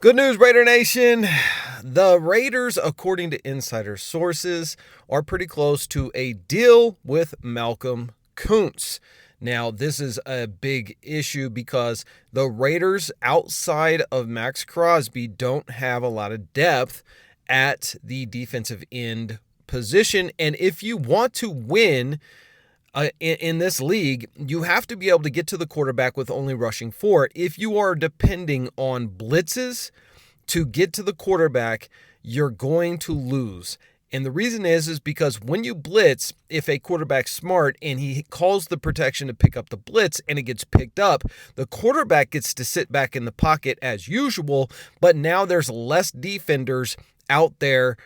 Good news, Raider Nation. The Raiders, according to insider sources, are pretty close to a deal with Malcolm Koonce. Now, this is a big issue because the Raiders, outside of Max Crosby, don't have a lot of depth at the defensive end position. And if you want to win in this league, you have to be able to get to the quarterback with only rushing for it. If you are depending on blitzes to get to the quarterback, you're going to lose. And the reason is because when you blitz, if a quarterback's smart and he calls the protection to pick up the blitz and it gets picked up, the quarterback gets to sit back in the pocket as usual, but now there's less defenders out there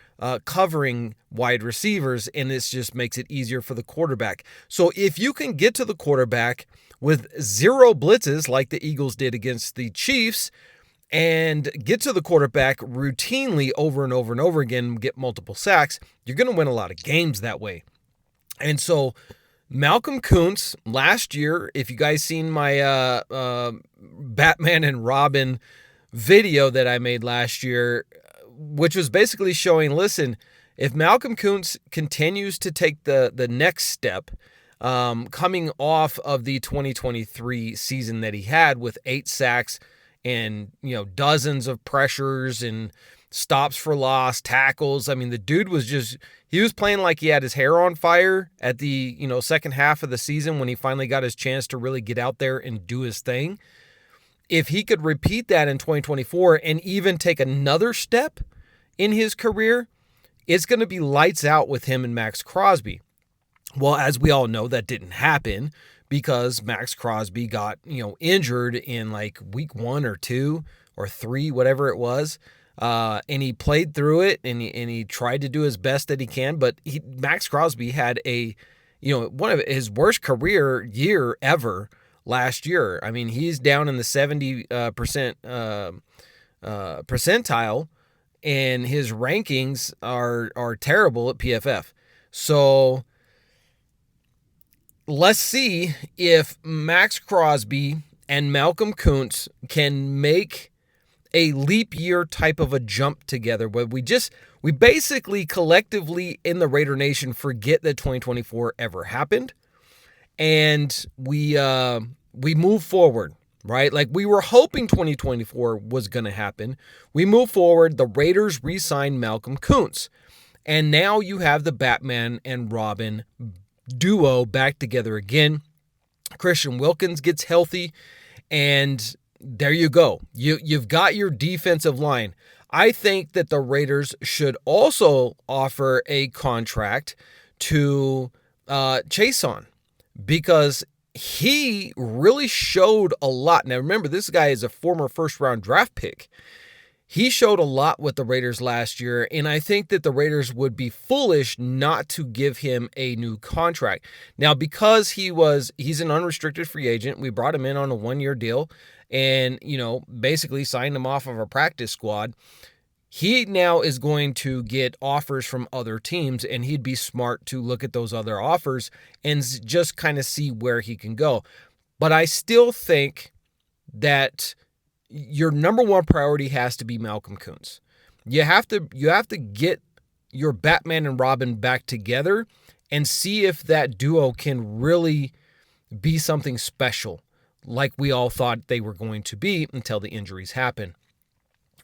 covering wide receivers, and this just makes it easier for the quarterback. So if you can get to the quarterback with zero blitzes like the Eagles did against the Chiefs and get to the quarterback routinely over and over and over again, get multiple sacks, you're going to win a lot of games that way. And so Malcolm Koonce, last year, if you guys seen my Batman and Robin video that I made last year, which was basically showing, listen, if Malcolm Koonce continues to take the next step, coming off of the 2023 season that he had with 8 sacks and, dozens of pressures and stops for loss, tackles. I mean, the dude was he was playing like he had his hair on fire at the, second half of the season when he finally got his chance to really get out there and do his thing. If he could repeat that in 2024 and even take another step in his career, it's going to be lights out with him and Max Crosby. Well, as we all know, that didn't happen because Max Crosby got, injured in like week 1 or 2 or 3, whatever it was. And he played through it and he tried to do his best that he can. But Max Crosby had one of his worst career year ever last year. I mean, he's down in the 70% percentile, and his rankings are terrible at PFF. So let's see if Max Crosby and Malcolm Koonce can make a leap year type of a jump together, where we basically collectively in the Raider Nation forget that 2024 ever happened, and we move forward, right? Like we were hoping 2024 was going to happen. We move forward. The Raiders re-signed Malcolm Koonce, and now you have the Batman and Robin duo back together again. Christian Wilkins gets healthy, and there you go. You've got your defensive line. I think that the Raiders should also offer a contract to Chason, because he really showed a lot. Now, remember, this guy is a former first-round draft pick. He showed a lot with the Raiders last year, and I think that the Raiders would be foolish not to give him a new contract. Now, because he's an unrestricted free agent, we brought him in on a 1-year deal and, basically signed him off of our practice squad. He now is going to get offers from other teams, and he'd be smart to look at those other offers and just kind of see where he can go. But I still think that your number one priority has to be Malcolm Koonce. You have to get your Batman and Robin back together and see if that duo can really be something special, like we all thought they were going to be until the injuries happened.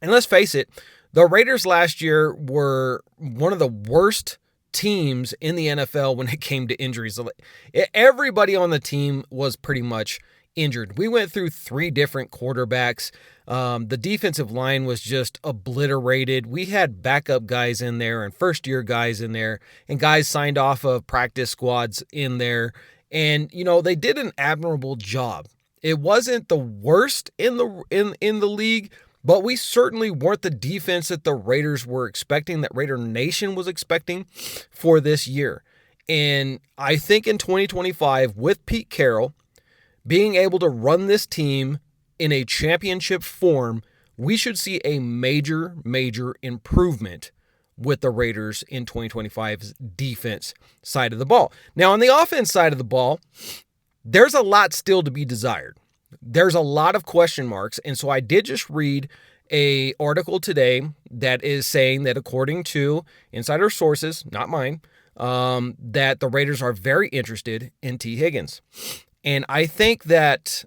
And let's face it, the Raiders last year were one of the worst teams in the NFL when it came to injuries. Everybody on the team was pretty much injured. We went through 3 different quarterbacks. The defensive line was just obliterated. We had backup guys in there and first-year guys in there and guys signed off of practice squads in there. And, they did an admirable job. It wasn't the worst in the league, but we certainly weren't the defense that the Raiders were expecting, that Raider Nation was expecting for this year. And I think in 2025, with Pete Carroll being able to run this team in a championship form, we should see a major, major improvement with the Raiders in 2025's defense side of the ball. Now, on the offense side of the ball, there's a lot still to be desired. There's a lot of question marks, and so I did just read a article today that is saying that according to insider sources, not mine, that the Raiders are very interested in T. Higgins. And I think that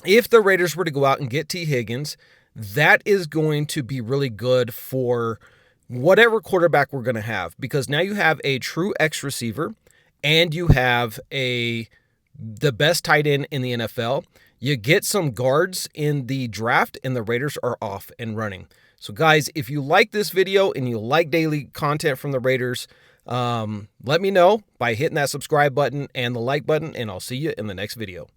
if the Raiders were to go out and get T. Higgins, that is going to be really good for whatever quarterback we're going to have, because now you have a true X receiver and you have the best tight end in the NFL. You get some guards in the draft and the Raiders are off and running. So guys, if you like this video and you like daily content from the Raiders, let me know by hitting that subscribe button and the like button, and I'll see you in the next video.